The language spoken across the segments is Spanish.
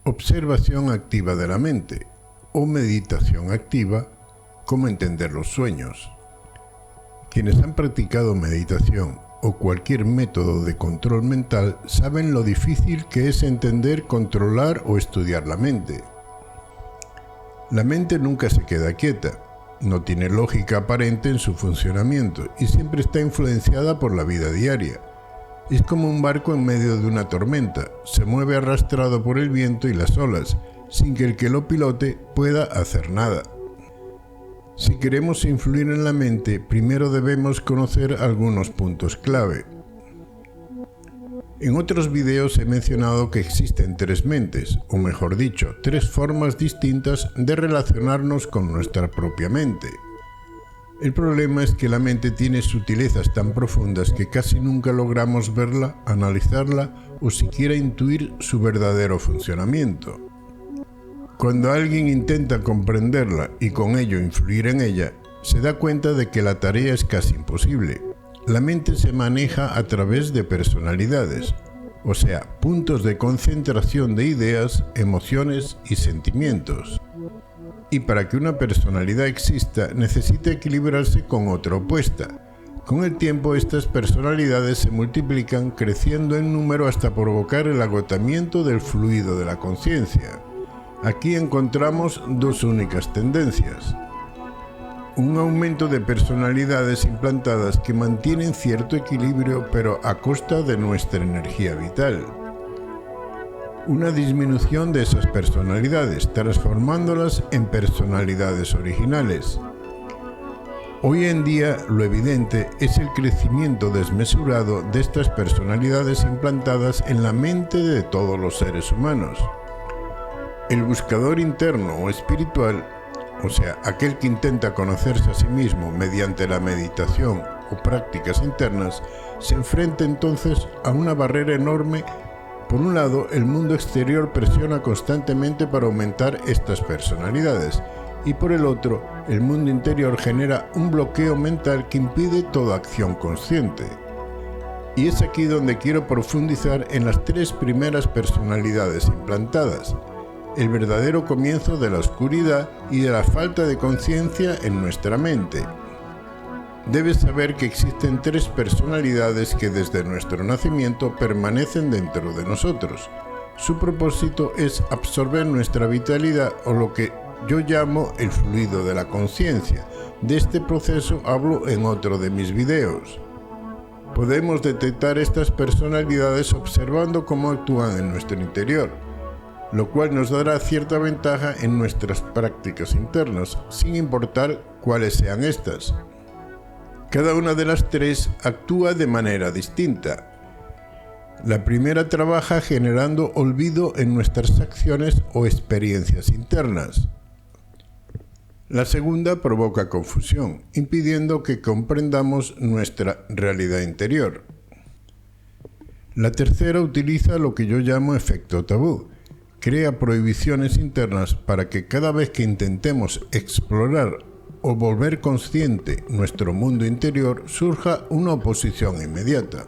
Observación activa de la mente o meditación activa, cómo entender los sueños. Quienes han practicado meditación o cualquier método de control mental saben lo difícil que es entender, controlar o estudiar la mente. La mente nunca se queda quieta, no tiene lógica aparente en su funcionamiento y siempre está influenciada por la vida diaria. Es como un barco en medio de una tormenta, se mueve arrastrado por el viento y las olas, sin que el que lo pilote pueda hacer nada. Si queremos influir en la mente, primero debemos conocer algunos puntos clave. En otros videos he mencionado que existen tres mentes, o mejor dicho, tres formas distintas de relacionarnos con nuestra propia mente. El problema es que la mente tiene sutilezas tan profundas que casi nunca logramos verla, analizarla o siquiera intuir su verdadero funcionamiento. Cuando alguien intenta comprenderla y con ello influir en ella, se da cuenta de que la tarea es casi imposible. La mente se maneja a través de personalidades, o sea, puntos de concentración de ideas, emociones y sentimientos. Y para que una personalidad exista, necesita equilibrarse con otra opuesta. Con el tiempo, estas personalidades se multiplican, creciendo en número hasta provocar el agotamiento del fluido de la conciencia. Aquí encontramos dos únicas tendencias. Un aumento de personalidades implantadas que mantienen cierto equilibrio, pero a costa de nuestra energía vital. Una disminución de esas personalidades, transformándolas en personalidades originales. Hoy en día, lo evidente es el crecimiento desmesurado de estas personalidades implantadas en la mente de todos los seres humanos. El buscador interno o espiritual, o sea, aquel que intenta conocerse a sí mismo mediante la meditación o prácticas internas, se enfrenta entonces a una barrera enorme. Por un lado, el mundo exterior presiona constantemente para aumentar estas personalidades, y por el otro, el mundo interior genera un bloqueo mental que impide toda acción consciente. Y es aquí donde quiero profundizar en las tres primeras personalidades implantadas, el verdadero comienzo de la oscuridad y de la falta de conciencia en nuestra mente. Debes saber que existen tres personalidades que desde nuestro nacimiento permanecen dentro de nosotros. Su propósito es absorber nuestra vitalidad o lo que yo llamo el fluido de la conciencia. De este proceso hablo en otro de mis videos. Podemos detectar estas personalidades observando cómo actúan en nuestro interior, lo cual nos dará cierta ventaja en nuestras prácticas internas, sin importar cuáles sean estas. Cada una de las tres actúa de manera distinta. La primera trabaja generando olvido en nuestras acciones o experiencias internas. La segunda provoca confusión, impidiendo que comprendamos nuestra realidad interior. La tercera utiliza lo que yo llamo efecto tabú. Crea prohibiciones internas para que cada vez que intentemos explorar o volver consciente nuestro mundo interior surja una oposición inmediata.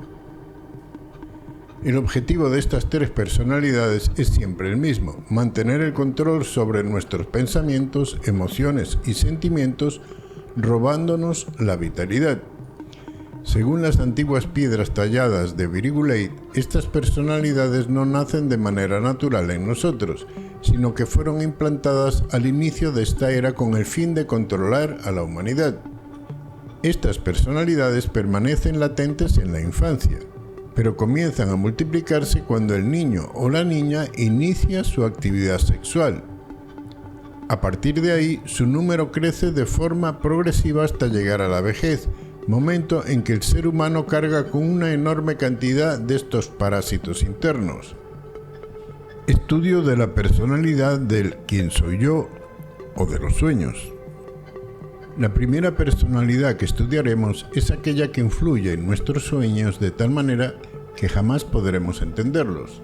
El objetivo de estas tres personalidades es siempre el mismo: mantener el control sobre nuestros pensamientos, emociones y sentimientos, robándonos la vitalidad. Según las antiguas piedras talladas de Virigulate, estas personalidades no nacen de manera natural en nosotros, sino que fueron implantadas al inicio de esta era con el fin de controlar a la humanidad. Estas personalidades permanecen latentes en la infancia, pero comienzan a multiplicarse cuando el niño o la niña inicia su actividad sexual. A partir de ahí, su número crece de forma progresiva hasta llegar a la vejez, momento en que el ser humano carga con una enorme cantidad de estos parásitos internos. Estudio de la personalidad del ¿quién soy yo? O de los sueños. La primera personalidad que estudiaremos es aquella que influye en nuestros sueños de tal manera que jamás podremos entenderlos.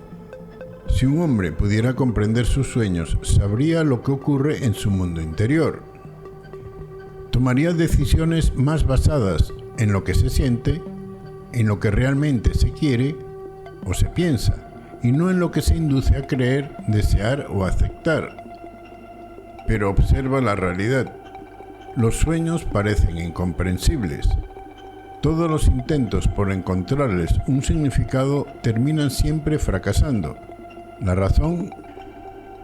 Si un hombre pudiera comprender sus sueños, sabría lo que ocurre en su mundo interior. Tomaría decisiones más basadas en lo que se siente, en lo que realmente se quiere o se piensa, y no en lo que se induce a creer, desear o aceptar. Pero observa la realidad. Los sueños parecen incomprensibles. Todos los intentos por encontrarles un significado terminan siempre fracasando. La razón,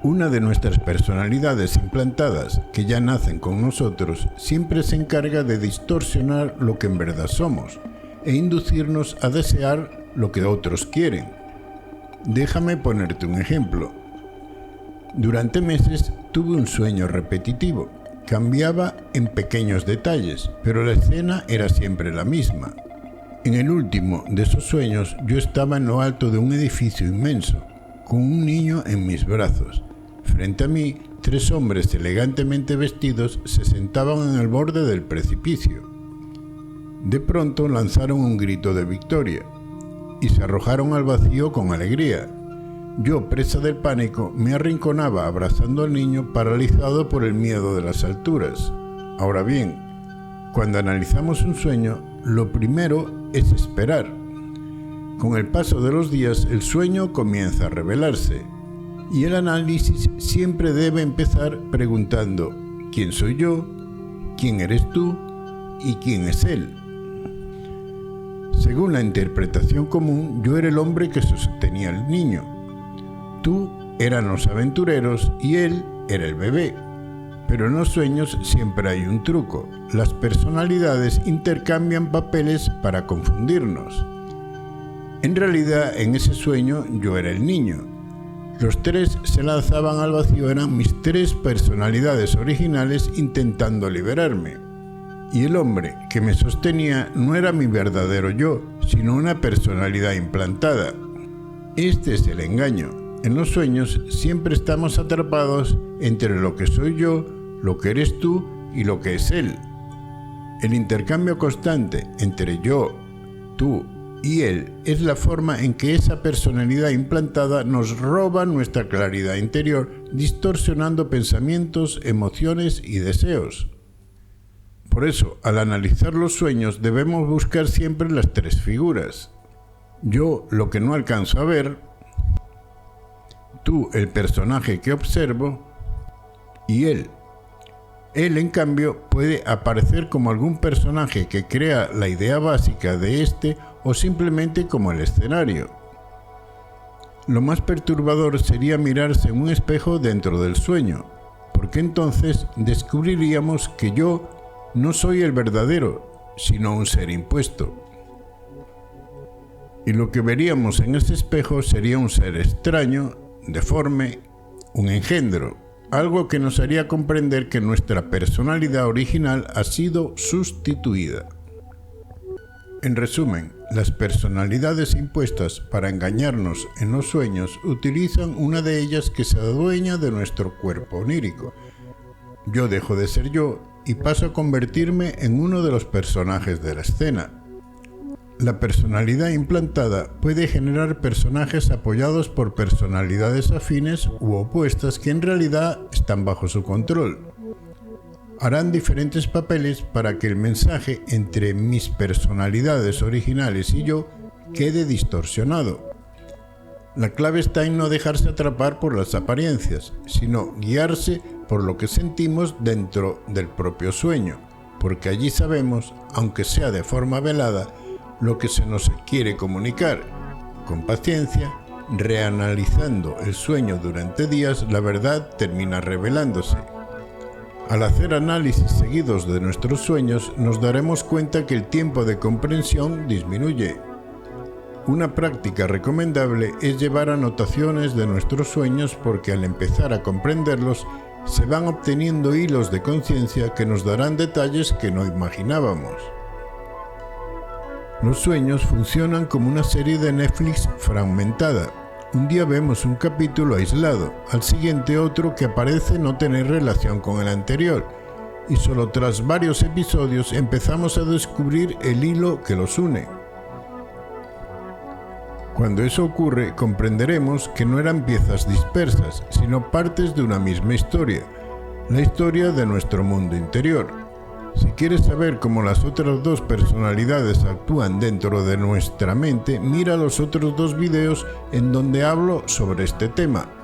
una de nuestras personalidades implantadas, que ya nacen con nosotros, siempre se encarga de distorsionar lo que en verdad somos e inducirnos a desear lo que otros quieren. Déjame ponerte un ejemplo. Durante meses tuve un sueño repetitivo. Cambiaba en pequeños detalles, pero la escena era siempre la misma. En el último de esos sueños, yo estaba en lo alto de un edificio inmenso, con un niño en mis brazos. Frente a mí, 3 hombres elegantemente vestidos se sentaban en el borde del precipicio. De pronto lanzaron un grito de victoria y se arrojaron al vacío con alegría. Yo, presa del pánico, me arrinconaba abrazando al niño paralizado por el miedo de las alturas. Ahora bien, cuando analizamos un sueño, lo primero es esperar. Con el paso de los días, el sueño comienza a revelarse, y el análisis siempre debe empezar preguntando: ¿quién soy yo? ¿Quién eres tú? ¿Y quién es él? Según la interpretación común, yo era el hombre que sostenía al niño. Tú eran los aventureros y él era el bebé. Pero en los sueños siempre hay un truco. Las personalidades intercambian papeles para confundirnos. En realidad, en ese sueño yo era el niño. Los 3 se lanzaban al vacío, eran mis 3 personalidades originales intentando liberarme. Y el hombre que me sostenía no era mi verdadero yo, sino una personalidad implantada. Este es el engaño. En los sueños siempre estamos atrapados entre lo que soy yo, lo que eres tú y lo que es él. El intercambio constante entre yo, tú y él es la forma en que esa personalidad implantada nos roba nuestra claridad interior, distorsionando pensamientos, emociones y deseos. Por eso, al analizar los sueños debemos buscar siempre las 3 figuras. Yo, lo que no alcanzo a ver; tú, el personaje que observo; y él. Él, en cambio, puede aparecer como algún personaje que crea la idea básica de este o simplemente como el escenario. Lo más perturbador sería mirarse en un espejo dentro del sueño, porque entonces descubriríamos que yo no soy el verdadero, sino un ser impuesto. Y lo que veríamos en ese espejo sería un ser extraño, deforme, un engendro, algo que nos haría comprender que nuestra personalidad original ha sido sustituida. En resumen, las personalidades impuestas para engañarnos en los sueños utilizan una de ellas que se adueña de nuestro cuerpo onírico. Yo dejo de ser yo y paso a convertirme en uno de los personajes de la escena. La personalidad implantada puede generar personajes apoyados por personalidades afines u opuestas que en realidad están bajo su control. Harán diferentes papeles para que el mensaje entre mis personalidades originales y yo quede distorsionado. La clave está en no dejarse atrapar por las apariencias, sino guiarse por lo que sentimos dentro del propio sueño, porque allí sabemos, aunque sea de forma velada, lo que se nos quiere comunicar. Con paciencia, reanalizando el sueño durante días, la verdad termina revelándose. Al hacer análisis seguidos de nuestros sueños, nos daremos cuenta que el tiempo de comprensión disminuye. Una práctica recomendable es llevar anotaciones de nuestros sueños, porque al empezar a comprenderlos, se van obteniendo hilos de conciencia que nos darán detalles que no imaginábamos. Los sueños funcionan como una serie de Netflix fragmentada. Un día vemos un capítulo aislado, al siguiente otro que parece no tener relación con el anterior, y solo tras varios episodios empezamos a descubrir el hilo que los une. Cuando eso ocurre, comprenderemos que no eran piezas dispersas, sino partes de una misma historia, la historia de nuestro mundo interior. Si quieres saber cómo las otras dos personalidades actúan dentro de nuestra mente, mira los otros dos videos en donde hablo sobre este tema.